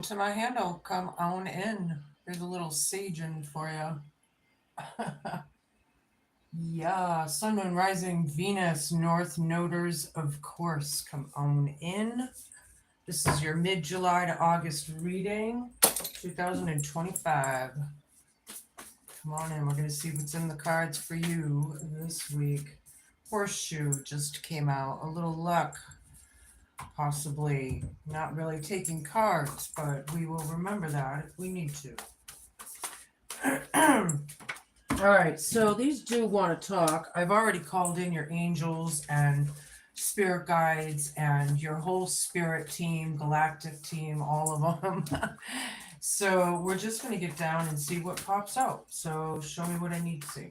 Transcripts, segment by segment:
to my handle. Come on in. There's a little saging for you. Yeah, Sun, Moon, Rising, Venus, North Noders, of course. Come on in. This is your mid-July to August reading, 2025. Come on in. We're going to see what's in the cards for you this week. Horseshoe just came out. A little luck. Possibly not really taking cards, but we will remember that if we need to. All right, so these do want to talk. I've already called in your angels and spirit guides and your whole spirit team, galactic team, all of them. So we're just going to get down and see what pops out. So show me what I need to see.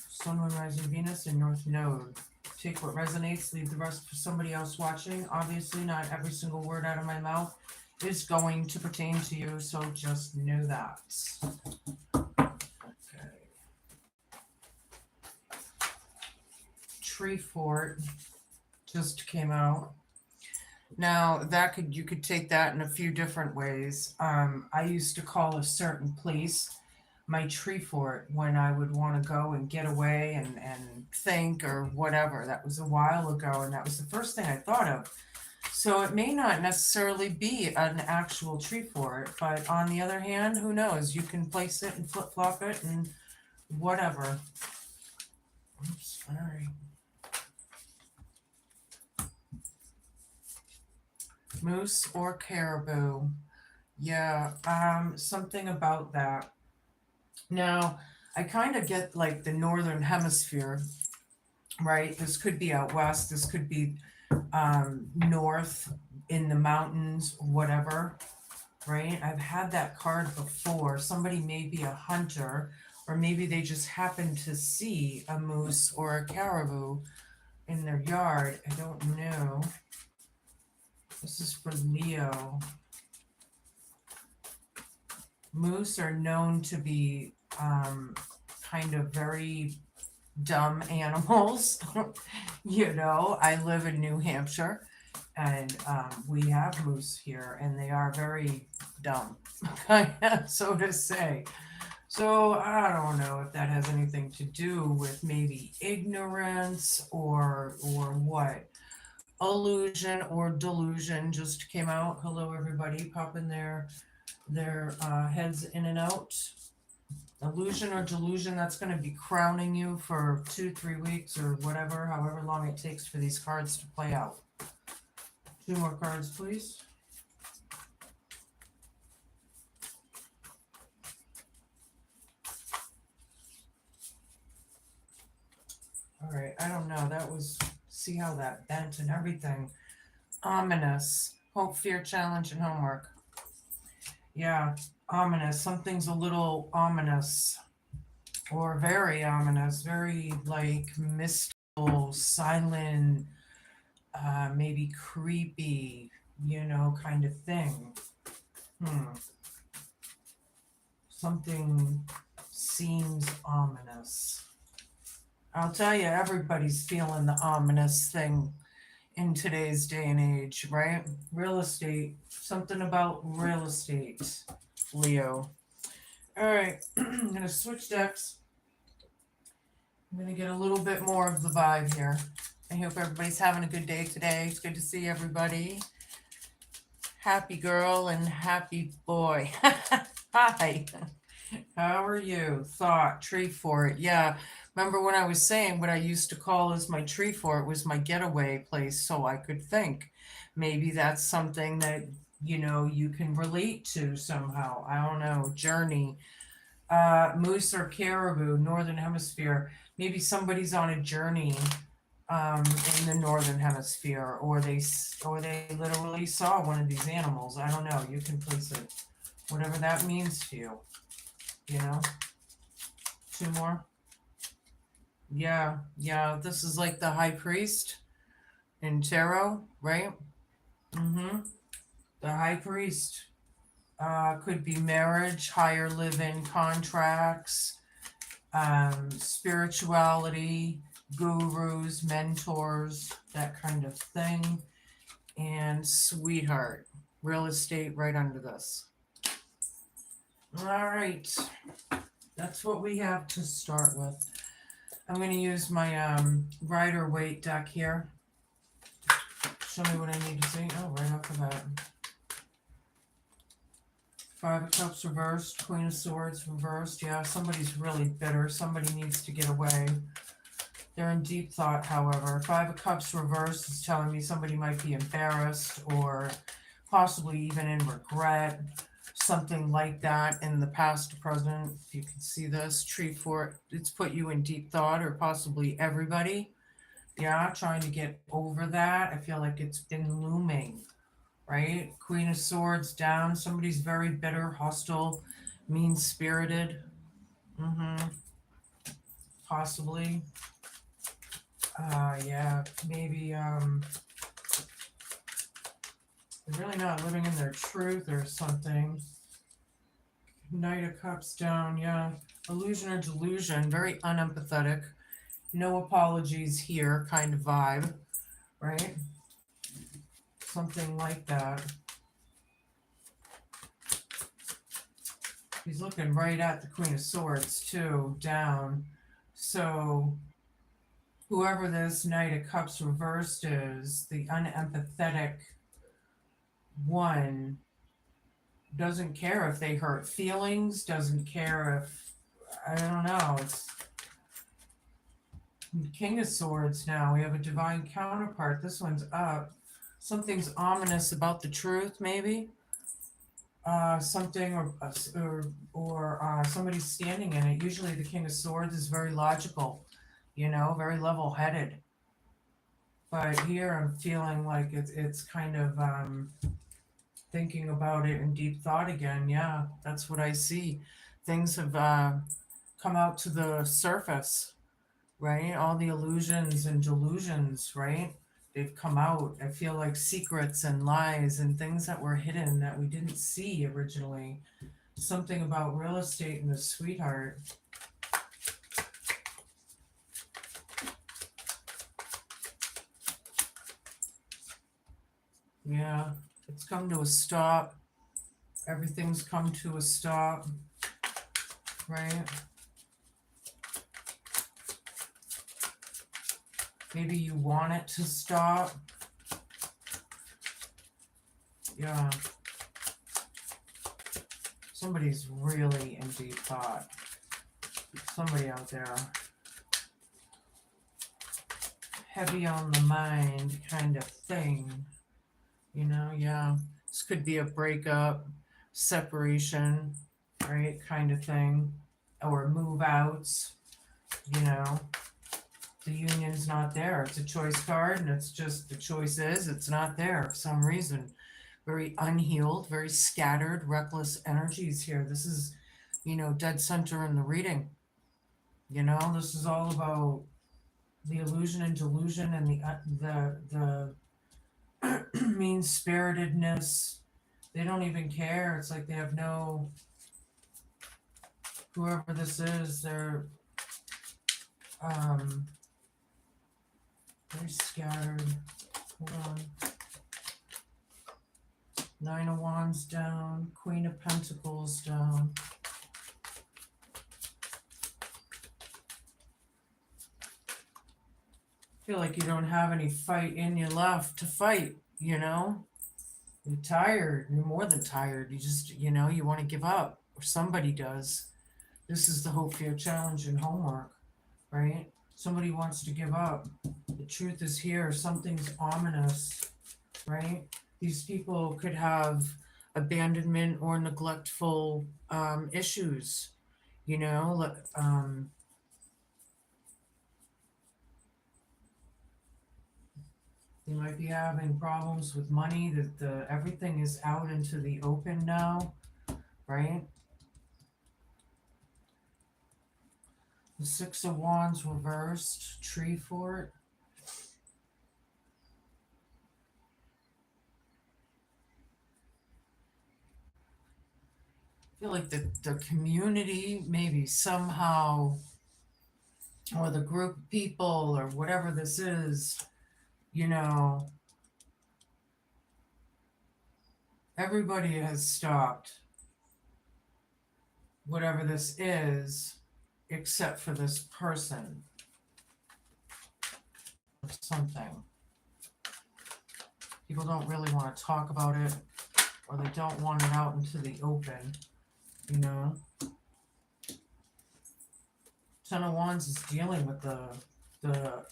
Sun, Moon, Rising, Venus, and North Node. Take what resonates, leave the rest for somebody else watching. Obviously, not every single word out of my mouth is going to pertain to you, so just know that. Okay. Tree Fort just came out. Now that you could take that in a few different ways. I used to call a certain place my tree fort when I would want to go and get away and think or whatever. That was a while ago, and that was the first thing I thought of. So it may not necessarily be an actual tree fort, but on the other hand, who knows? You can place it and flip flop it and whatever. Oops, all right. Moose or caribou. Yeah, something about that. Now, I kind of get like the northern hemisphere, right? This could be out west, this could be north in the mountains, whatever, right? I've had that card before. Somebody may be a hunter, or maybe they just happen to see a moose or a caribou in their yard. I don't know. This is for Leo. Moose are known to be kind of very dumb animals. You know, I live in New Hampshire and we have moose here and they are very dumb, so to say. So I don't know if that has anything to do with maybe ignorance or what. Illusion or delusion just came out. Hello everybody, popping their heads in and out. Illusion or delusion, that's going to be crowning you for 2-3 weeks or whatever, however long it takes for these cards to play out. 2 more cards, please. All right, I don't know. That was, see how that bent and everything. Ominous. Hope, fear, challenge, and homework. Yeah, ominous. Something's a little ominous. Or very ominous. Very like mystical, silent, maybe creepy, kind of thing. Something seems ominous. I'll tell you, everybody's feeling the ominous thing in today's day and age, right? Real estate, something about real estate, Leo. All right, I'm going to switch decks. I'm going to get a little bit more of the vibe here. I hope everybody's having a good day today. It's good to see everybody. Happy girl and happy boy. Hi. How are you? Thought, tree fort. Yeah. Remember when I was saying what I used to call as my tree fort was my getaway place so I could think. Maybe that's something that, you can relate to somehow. I don't know. Journey. Moose or caribou, northern hemisphere. Maybe somebody's on a journey in the northern hemisphere, or they literally saw one of these animals. I don't know. You can place it, whatever that means to you. 2 more. Yeah. This is like the high priest in tarot, right? The high priest could be marriage, higher living, contracts, spirituality, gurus, mentors, that kind of thing. and Sweetheart. Real estate right under this. All right. That's what we have to start with. I'm going to use my Rider-Waite deck here. Show me what I need to see. Oh, right off the bat. Five of Cups reversed, Queen of Swords reversed. Yeah, somebody's really bitter. Somebody needs to get away. They're in deep thought, however. Five of Cups reversed is telling me somebody might be embarrassed or possibly even in regret. Something like that in the past or present. If you can see this, tree fort, it's put you in deep thought, or possibly everybody. Yeah, trying to get over that. I feel like it's been looming, right? Queen of Swords down. Somebody's very bitter, hostile, mean-spirited. Possibly. Yeah, maybe, they're really not living in their truth or something. Knight of Cups down, yeah. Illusion or delusion, very unempathetic. No apologies here kind of vibe, right? Something like that. He's looking right at the Queen of Swords too, down. So whoever this Knight of Cups reversed is, the unempathetic one, doesn't care if they hurt feelings, doesn't care if, I don't know, it's King of Swords now. We have a divine counterpart. This one's up. Something's ominous about the truth, maybe. Something or somebody standing in it. Usually the King of Swords is very logical, very level-headed. But here I'm feeling like it's kind of thinking about it in deep thought again. Yeah, that's what I see. Things have come out to the surface, right? All the illusions and delusions, right? They've come out. I feel like secrets and lies and things that were hidden that we didn't see originally. Something about real estate and the Sweetheart. Yeah, it's come to a stop. Everything's come to a stop, right? Maybe you want it to stop. Yeah. Somebody's really in deep thought. Somebody out there. Heavy on the mind kind of thing. Yeah. This could be a breakup, separation, right? Kind of thing. Or move outs, The union's not there. It's a choice card, and it's just the choice is it's not there for some reason. Very unhealed, very scattered, reckless energies here. This is, dead center in the reading. This is all about the illusion and delusion and the mean-spiritedness. They don't even care. It's like they have no, whoever this is, they're very scattered. Hold on. Nine of Wands down, Queen of Pentacles down. Feel like you don't have any fight in you left to fight, You're tired. You're more than tired. You just, you want to give up, or somebody does. This is the hope, fear, challenge, and homework, right? Somebody wants to give up. The truth is here. Something's ominous, right? These people could have abandonment or neglectful issues, They might be having problems with money. That everything is out into the open now, right? The Six of Wands reversed, tree fort. I feel like the community maybe somehow, or the group of people or whatever this is, Everybody has stopped whatever this is, except for this person or something. People don't really want to talk about it, or they don't want it out into the open, you know? Ten of Wands is dealing with the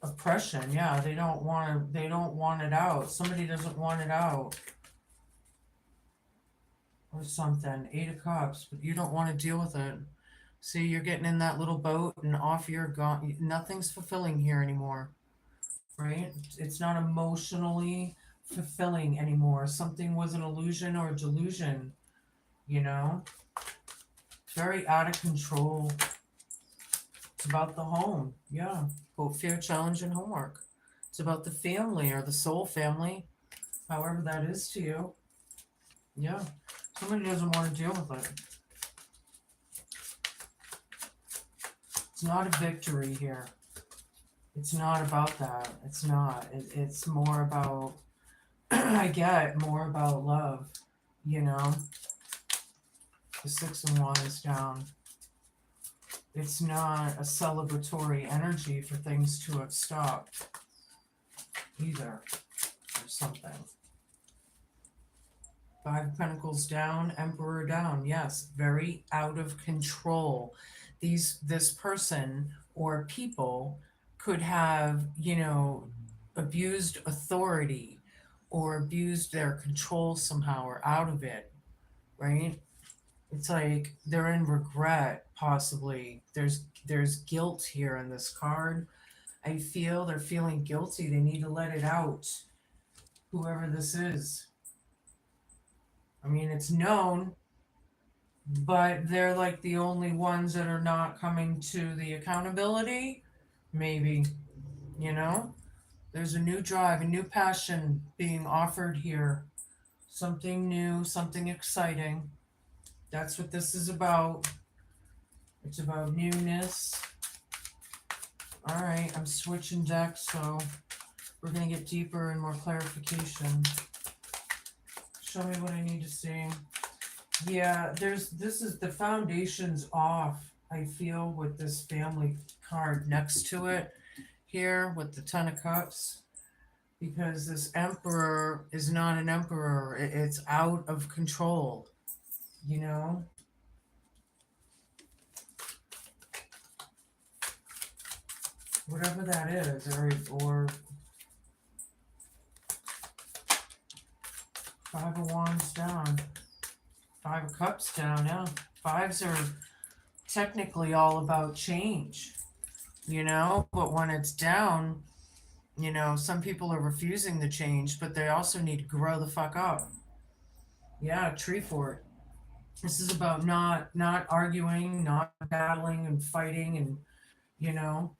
oppression. Yeah, they don't want it out. Somebody doesn't want it out. Or something. Eight of Cups, but you don't want to deal with it. See, you're getting in that little boat and off you're gone. Nothing's fulfilling here anymore, right? It's not emotionally fulfilling anymore. Something was an illusion or a delusion, you know? Very out of control. It's about the home, yeah. Both fear, challenge, and homework. It's about the family or the soul family, however that is to you. Yeah, somebody doesn't want to deal with it. It's not a victory here. It's not about that. It's not. It's more about, I get more about love, you know? The Six of Wands down. It's not a celebratory energy for things to have stopped either, or something. Five of Pentacles down, Emperor down. Yes, very out of control. This person or people could have, you know, abused authority or abused their control somehow or out of it, right? It's like they're in regret, possibly. There's guilt here in this card. I feel they're feeling guilty. They need to let it out, whoever this is. I mean, it's known, but they're like the only ones that are not coming to the accountability. Maybe, you know? There's a new drive, a new passion being offered here. Something new, something exciting. That's what this is about. It's about newness. All right, I'm switching decks, so we're going to get deeper and more clarification. Show me what I need to see. Yeah, this is the foundation's off, I feel, with this family card next to it here with the Ten of Cups, because this Emperor is not an emperor. It's out of control, you know? Whatever that is, or Five of Wands down. Five of Cups down, yeah. Fives are technically all about change, you know? But when it's down, you know, some people are refusing the change, but they also need to grow the fuck up. Yeah, tree fort. This is about not arguing, not battling and fighting and, you know,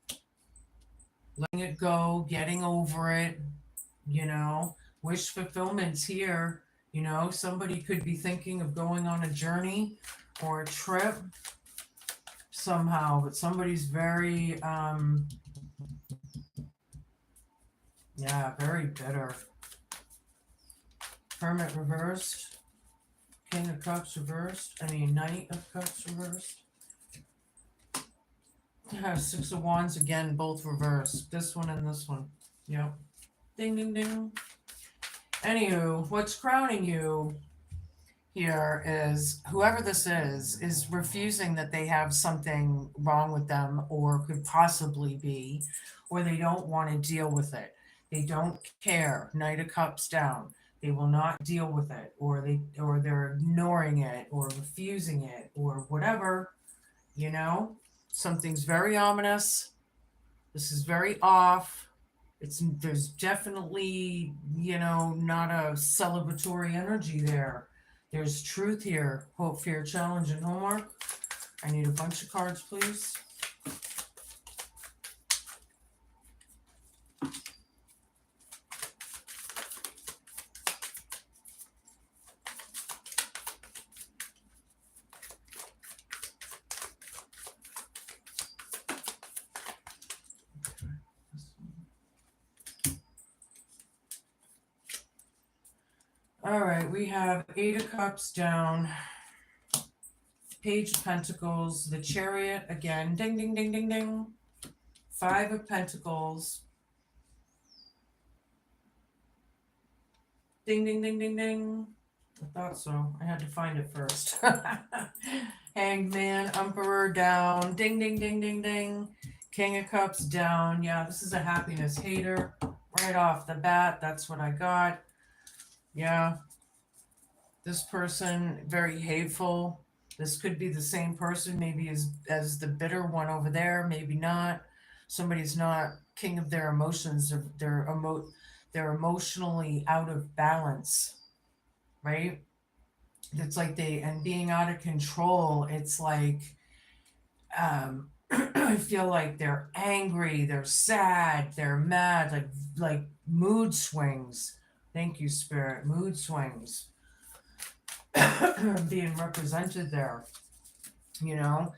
letting it go, getting over it, you know. Wish fulfillment's here, you know. Somebody could be thinking of going on a journey or a trip somehow, but somebody's very yeah, very bitter. Hermit reversed. King of Cups reversed. Knight of Cups reversed. Six of Wands again, both reversed. This one and this one. Yep. Ding, ding, ding. Anywho, what's crowning you here is whoever this is refusing that they have something wrong with them or could possibly be, or they don't want to deal with it. They don't care. Knight of Cups down. They will not deal with it, or they're ignoring it or refusing it or whatever, you know? Something's very ominous. This is very off. There's definitely, you know, not a celebratory energy there. There's truth here. Hope, fear, challenge, and homework. I need a bunch of cards, please. All right, we have Eight of Cups down, Page of Pentacles, the Chariot again, ding, ding, ding, ding, ding. Five of Pentacles, ding, ding, ding, ding, ding. I thought so. I had to find it first. Hanged Man, Emperor down, ding, ding, ding, ding, ding. King of Cups down. Yeah, this is a happiness hater right off the bat. That's what I got. Yeah, this person very hateful. This could be the same person, maybe as the bitter one over there, maybe not. Somebody's not king of their emotions. They're emotionally out of balance, right? It's like and being out of control. It's like I feel like they're angry, they're sad, they're mad, like mood swings. Thank you, Spirit. Mood swings being represented there, you know,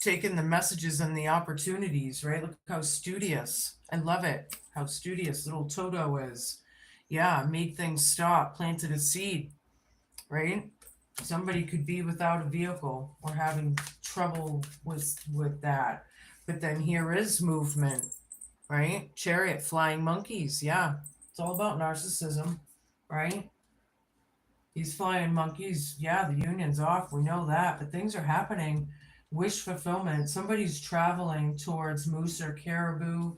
taking the messages and the opportunities, right? Look how studious. I love it. How studious little Toto is. Yeah, made things stop, planted a seed, right? Somebody could be without a vehicle or having trouble with that. But then here is movement, right? Chariot, flying monkeys. Yeah, it's all about narcissism, right? These flying monkeys, yeah, the union's off. We know that, but things are happening. Wish fulfillment. Somebody's traveling towards moose or caribou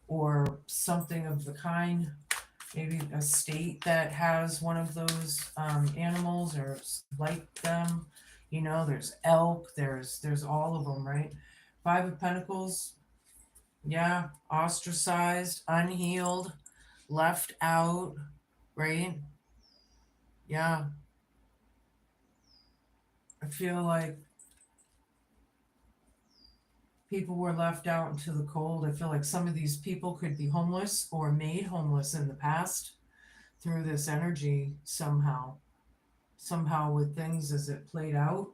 or something of the kind. Maybe a state that has one of those animals or like them. You know, there's elk. There's all of them, right? Five of Pentacles. Yeah, ostracized, unhealed, left out, right? Yeah, I feel like people were left out into the cold. I feel like some of these people could be homeless or made homeless in the past through this energy somehow. Somehow with things as it played out.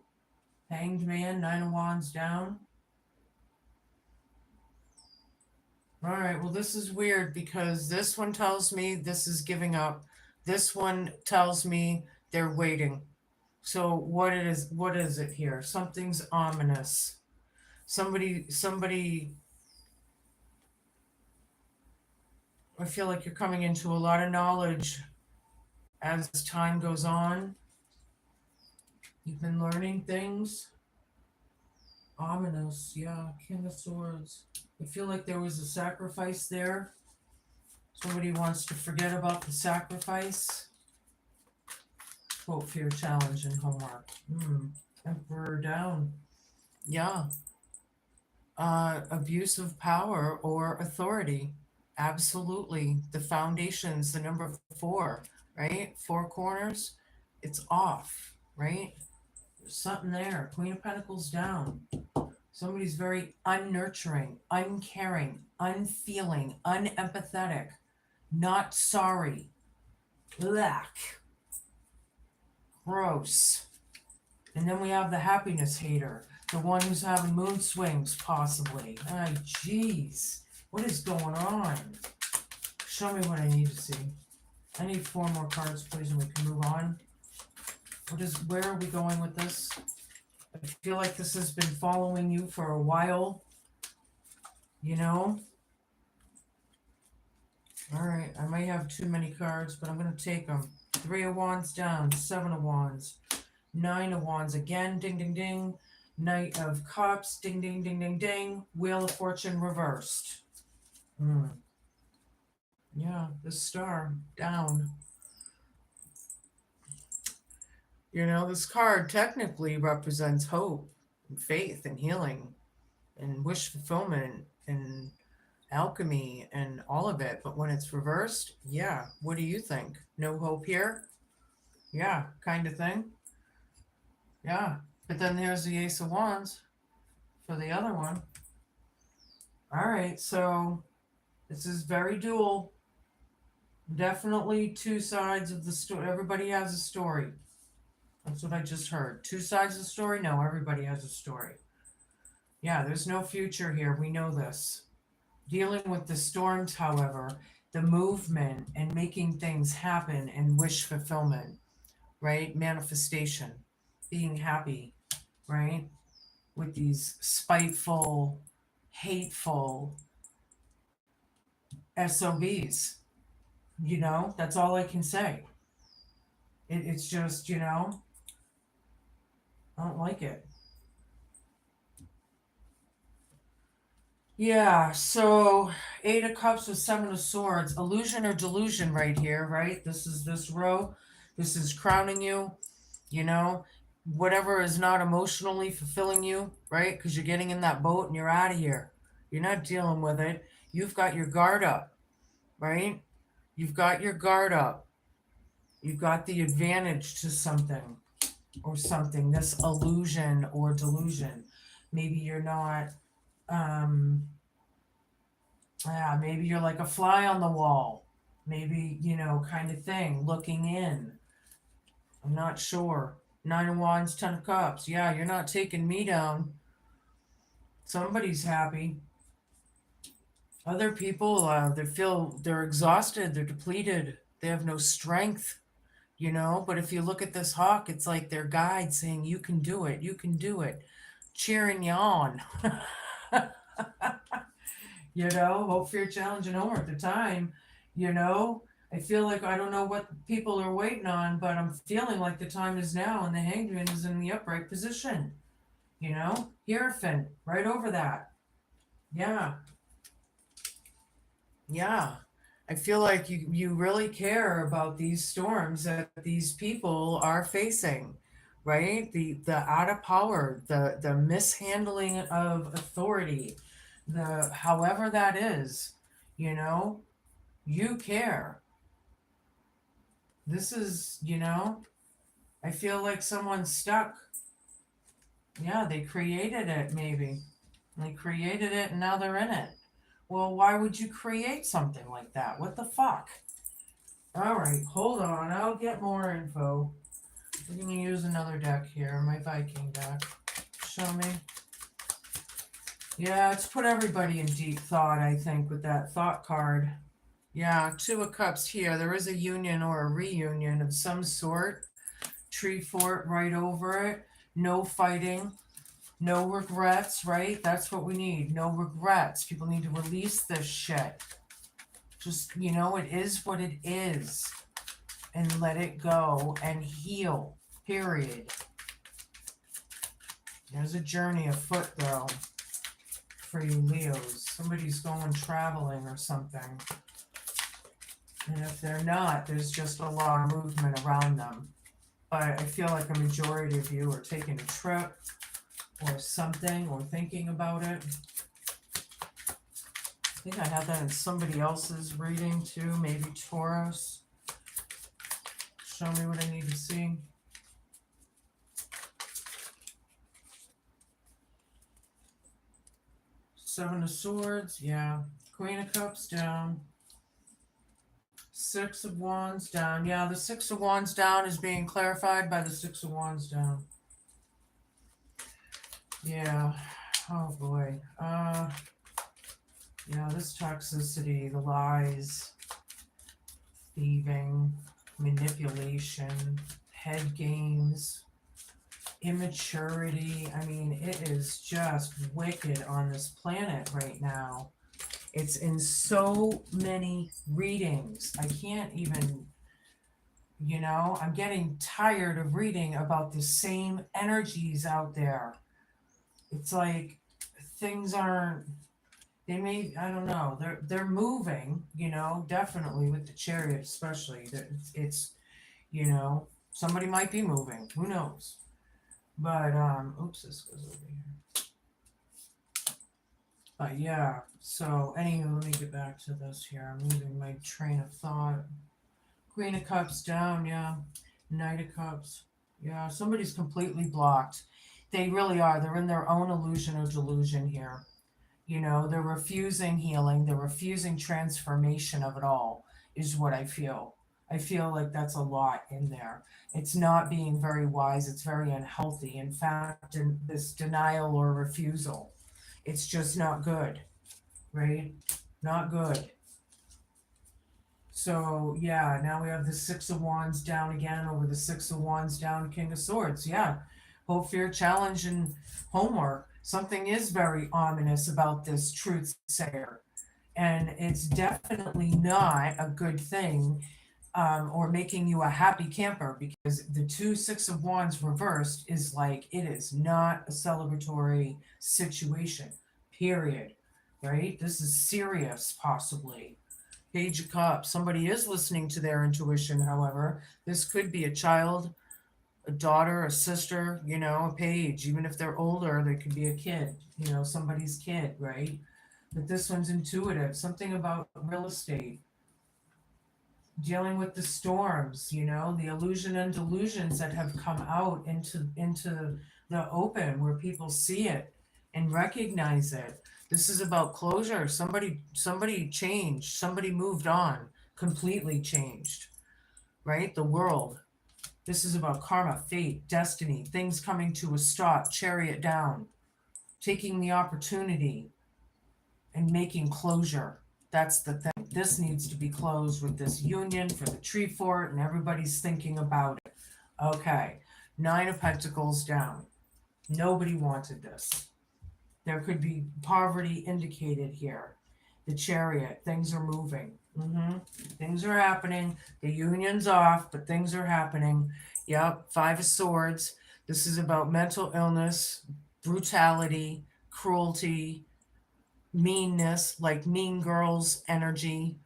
Hanged Man, Nine of Wands down. All right, well, this is weird because this one tells me this is giving up. This one tells me they're waiting. So what is it here? Something's ominous. Somebody, I feel like you're coming into a lot of knowledge as time goes on. You've been learning things. Ominous, yeah, King of Swords. I feel like there was a sacrifice there. Somebody wants to forget about the sacrifice. Quote, fear, challenge, and homework. Emperor down. Yeah. Abuse of power or authority. Absolutely. The foundations, the number 4, right? 4 corners. It's off, right? There's something there. Queen of Pentacles down. Somebody's very unnurturing, uncaring, unfeeling, unempathetic, not sorry. Black. Gross. And then we have the happiness hater, the one who's having mood swings, possibly. Ay, jeez. What is going on? Show me what I need to see. I need 4 more cards, please, and we can move on. Where are we going with this? I feel like this has been following you for a while. You know? Alright, I might have too many cards, but I'm going to take them. 3 of Wands down, 7 of Wands, 9 of Wands again, ding, ding, ding. Knight of Cups, ding, ding, ding, ding, ding. Wheel of Fortune reversed. Yeah, the Star down. You know, this card technically represents hope and faith and healing and wish fulfillment and alchemy and all of it. But when it's reversed, yeah, what do you think? No hope here? Yeah, kind of thing. Yeah, but then there's the Ace of Wands for the other one. All right, so this is very dual. Definitely 2 sides of the story. Everybody has a story. That's what I just heard. 2 sides of the story? No, everybody has a story. Yeah, there's no future here. We know this. Dealing with the storms, however, the movement and making things happen and wish fulfillment, right? Manifestation, being happy, right? With these spiteful, hateful SOBs, that's all I can say. It's just, I don't like it. Yeah, so Eight of Cups with Seven of Swords, illusion or delusion right here, right? This is this row. This is crowning you, you know, whatever is not emotionally fulfilling you, right? Because you're getting in that boat and you're out of here. You're not dealing with it. You've got your guard up, right? You've got your guard up. You've got the advantage to something or something, this illusion or delusion. Maybe you're not, um, yeah, maybe you're like a fly on the wall. Maybe, kind of thing, looking in. I'm not sure. Nine of Wands, Ten of Cups. Yeah, you're not taking me down. Somebody's happy. Other people, they feel they're exhausted, they're depleted, they have no strength, But if you look at this hawk, it's like their guide saying, "You can do it, you can do it," cheering you on. Hope for your challenge and homework. The time, you know. I feel like I don't know what people are waiting on, but I'm feeling like the time is now, and the hangman is in the upright position. Hierophant, right over that. Yeah, yeah. I feel like you really care about these storms that these people are facing, right? The out of power, the mishandling of authority, the however that is, you know, you care. This is, I feel like someone's stuck. Yeah, they created it maybe. They created it and now they're in it. Well, why would you create something like that? What the fuck? All right, hold on. I'll get more info. We're gonna use another deck here, my Viking deck. Show me. Yeah, it's put everybody in deep thought, I think, with that thought card. Yeah, Two of Cups here. There is a union or a reunion of some sort. Tree fort right over it. No fighting. No regrets, right? That's what we need. No regrets. People need to release this shit. Just, it is what it is. And let it go and heal. Period. There's a journey afoot, though, for you Leos. Somebody's going traveling or something. And if they're not, there's just a lot of movement around them. But I feel like a majority of you are taking a trip or something or thinking about it. I think I had that in somebody else's reading too, maybe Taurus. Show me what I need to see. Seven of Swords, yeah. Queen of Cups down. Six of Wands down. Yeah, the Six of Wands down is being clarified by the Six of Wands down. Yeah. Oh boy. This toxicity, the lies, thieving, manipulation, head games, immaturity. I mean, it is just wicked on this planet right now. It's in so many readings. I can't even, I'm getting tired of reading about the same energies out there. It's like things aren't, they may, I don't know, they're moving, definitely with the Chariot especially. It's, somebody might be moving, who knows? But oops, this goes over here. But yeah, so anywho, let me get back to this here. I'm losing my train of thought. Queen of Cups down, yeah. Knight of Cups. Yeah, somebody's completely blocked. They really are. They're in their own illusion or delusion here. They're refusing healing. They're refusing transformation of it all, is what I feel. I feel like that's a lot in there. It's not being very wise. It's very unhealthy. In fact, in this denial or refusal, it's just not good, right? Not good. So yeah, now we have the Six of Wands down again over the Six of Wands down, King of Swords. Yeah. Hope, fear, challenge, and homework. Something is very ominous about this truth sayer. And it's definitely not a good thing, or making you a happy camper, because the two Six of Wands reversed is like it is not a celebratory situation, period. Right? This is serious, possibly. Page of Cups. Somebody is listening to their intuition, however. This could be a child, a daughter, a sister, a page. Even if they're older, they could be a kid, somebody's kid, right? But this one's intuitive. Something about real estate, dealing with the storms, the illusion and delusions that have come out into the open where people see it and recognize it. This is about closure. Somebody changed, somebody moved on, completely changed, right? The world. This is about karma, fate, destiny, things coming to a stop, chariot down, taking the opportunity and making closure. That's the thing. This needs to be closed with this union for the tree fort, and everybody's thinking about it. Okay, Nine of Pentacles down. Nobody wanted this. There could be poverty indicated here. The Chariot, things are moving. Things are happening. The union's off, but things are happening. Yep, Five of Swords. This is about mental illness, brutality, cruelty, meanness, like Mean Girls energy.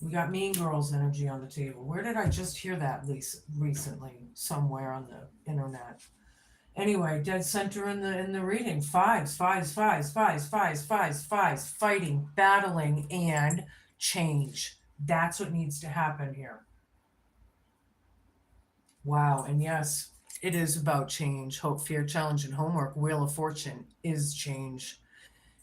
We got Mean Girls energy on the table. Where did I just hear that recently? Somewhere on the internet. Anyway, dead center in the reading. Fives, fives, fives, fives, fives, fives, fives, fighting, battling, and change. That's what needs to happen here. Wow, and yes, it is about change. Hope, fear, challenge, and homework. Wheel of Fortune is change.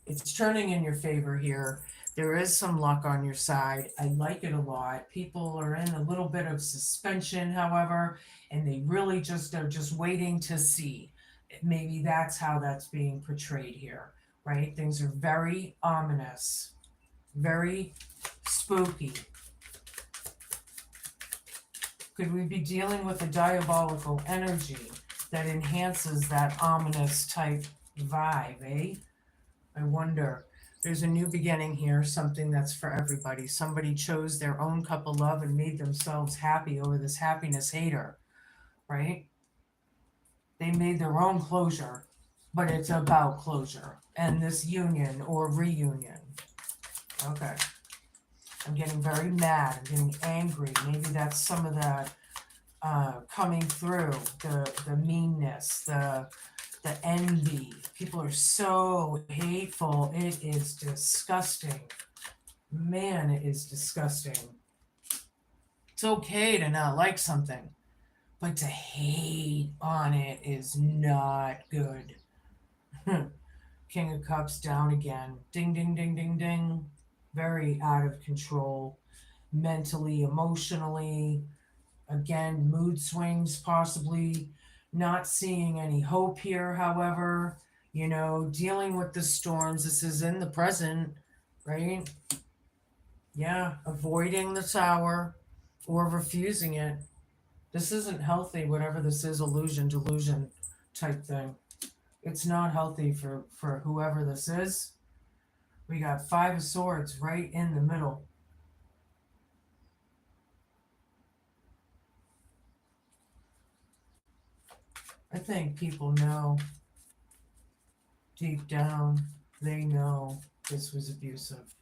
It's turning in your favor here. There is some luck on your side. I like it a lot. People are in a little bit of suspension, however, and they really just are just waiting to see. Maybe that's how that's being portrayed here, right? Things are very ominous, very spooky. Could we be dealing with a diabolical energy that enhances that ominous type vibe, eh? I wonder. There's a new beginning here, something that's for everybody. Somebody chose their own cup of love and made themselves happy over this happiness hater, right? They made their own closure, but it's about closure and this union or reunion. Okay. I'm getting very mad. I'm getting angry. Maybe that's some of that coming through, the meanness, the envy. People are so hateful. It is disgusting. Man, it is disgusting. It's okay to not like something, but to hate on it is not good. King of Cups down again. Ding, ding, ding, ding, ding. Very out of control. Mentally, emotionally. Again, mood swings, possibly. Not seeing any hope here, however. Dealing with the storms. This is in the present, right? Yeah, avoiding the tower or refusing it. This isn't healthy, whatever this is, illusion, delusion type thing. It's not healthy for whoever this is. We got Five of Swords right in the middle. I think people know deep down, they know this was abusive.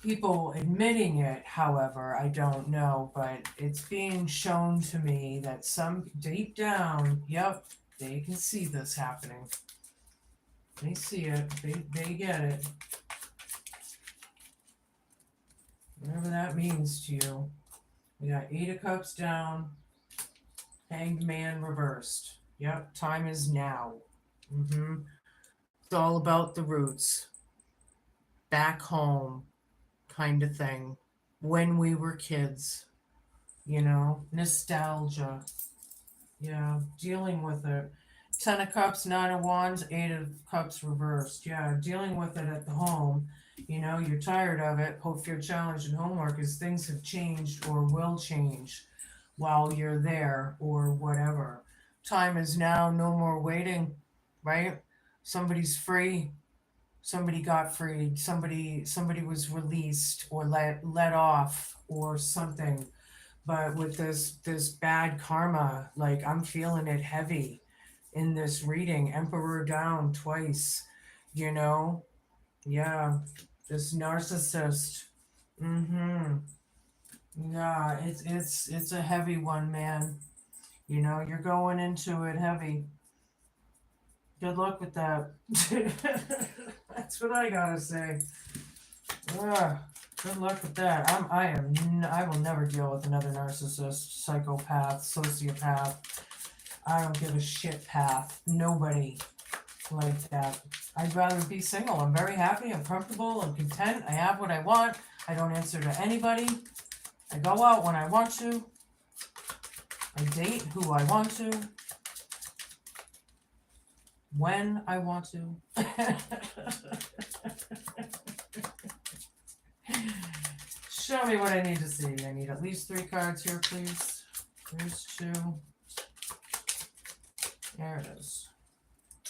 People admitting it, however, I don't know, but it's being shown to me that some deep down, yep, they can see this happening. They see it, they get it. Whatever that means to you. We got Eight of Cups down, Hanged Man reversed. Yep, time is now. It's all about the roots. Back home kind of thing. When we were kids, nostalgia. Yeah, dealing with it. Ten of Cups, Nine of Wands, Eight of Cups reversed. Yeah, dealing with it at the home. You know, you're tired of it. Hope your challenge and homework is things have changed or will change while you're there or whatever. Time is now, no more waiting, right? Somebody's free, somebody got freed, somebody was released or let off or something. But with this bad karma, like I'm feeling it heavy in this reading. Emperor down twice, you know? Yeah. This narcissist. Mm-hmm. Yeah, it's a heavy one, man. You know, you're going into it heavy. Good luck with that. That's what I gotta say. Ugh, good luck with that. I will never deal with another narcissist, psychopath, sociopath. I don't give a shit path. Nobody like that. I'd rather be single. I'm very happy. I'm comfortable. I'm content. I have what I want. I don't answer to anybody. I go out when I want to. I date who I want to. When I want to. Show me what I need to see. I need at least 3 cards here, please. There's 2. There it is.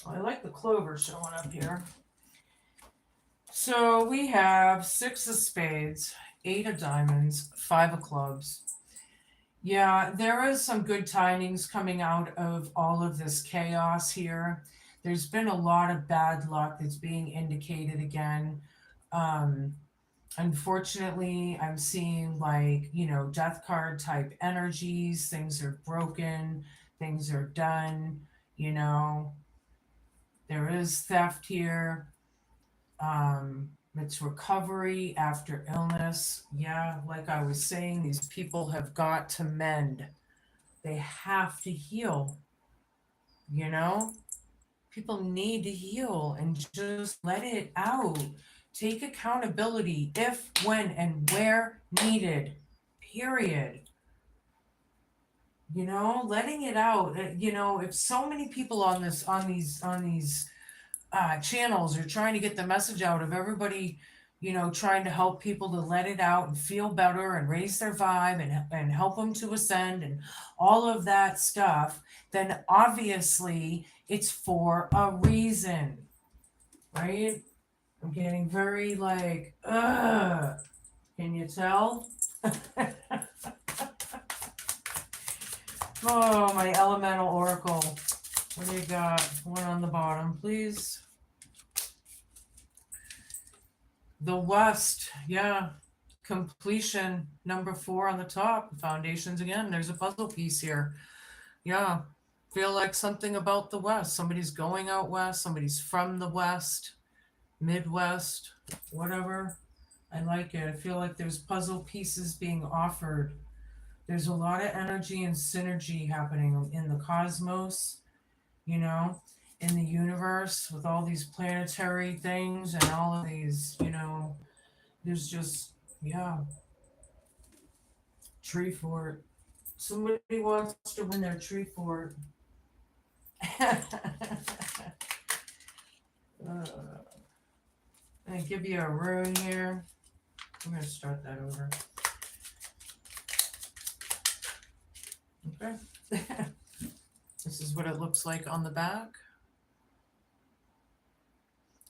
Well, I like the clover showing up here. So we have 6 of spades, 8 of diamonds, 5 of clubs. Yeah, there is some good tidings coming out of all of this chaos here. There's been a lot of bad luck that's being indicated again. Unfortunately, I'm seeing like, death card type energies. Things are broken, things are done, you know. There is theft here. It's recovery after illness. Yeah, like I was saying, these people have got to mend. They have to heal, you know? People need to heal and just let it out. Take accountability if, when, and where needed. Period. Letting it out. If so many people on these channels are trying to get the message out of everybody, trying to help people to let it out and feel better and raise their vibe and help them to ascend and all of that stuff, then obviously it's for a reason, right? I'm getting very like, ugh. Can you tell? Oh, my elemental oracle. What do you got? One on the bottom, please. The West, yeah. Completion, number 4 on the top. Foundations again. There's a puzzle piece here. Yeah. Feel like something about the West. Somebody's going out west. Somebody's from the West, Midwest, whatever. I like it. I feel like there's puzzle pieces being offered. There's a lot of energy and synergy happening in the cosmos, in the universe with all these planetary things and all of these, there's just, yeah, tree fort. Somebody wants to win their tree fort. I give you a rune here. I'm going to start that over. Okay. This is what it looks like on the back.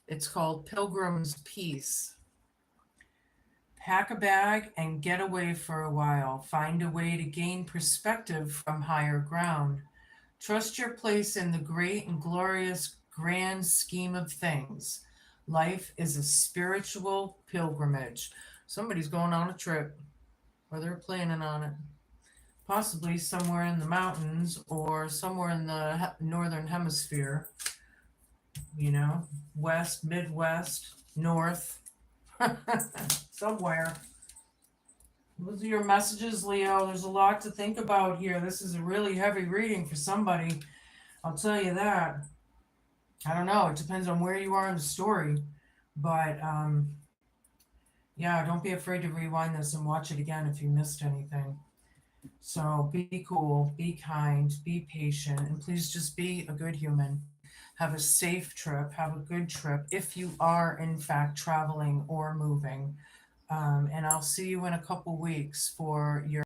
It's called Pilgrim's Peace. Pack a bag and get away for a while. Find a way to gain perspective from higher ground. Trust your place in the great and glorious grand scheme of things. Life is a spiritual pilgrimage. Somebody's going on a trip, or they're planning on it. Possibly somewhere in the mountains or somewhere in the northern hemisphere. West, Midwest, North, somewhere. Those are your messages, Leo. There's a lot to think about here. This is a really heavy reading for somebody. I'll tell you that. I don't know. It depends on where you are in the story. But, yeah, don't be afraid to rewind this and watch it again if you missed anything. So be cool, be kind, be patient, and please just be a good human. Have a safe trip, have a good trip if you are in fact traveling or moving. And I'll see you in a couple weeks for your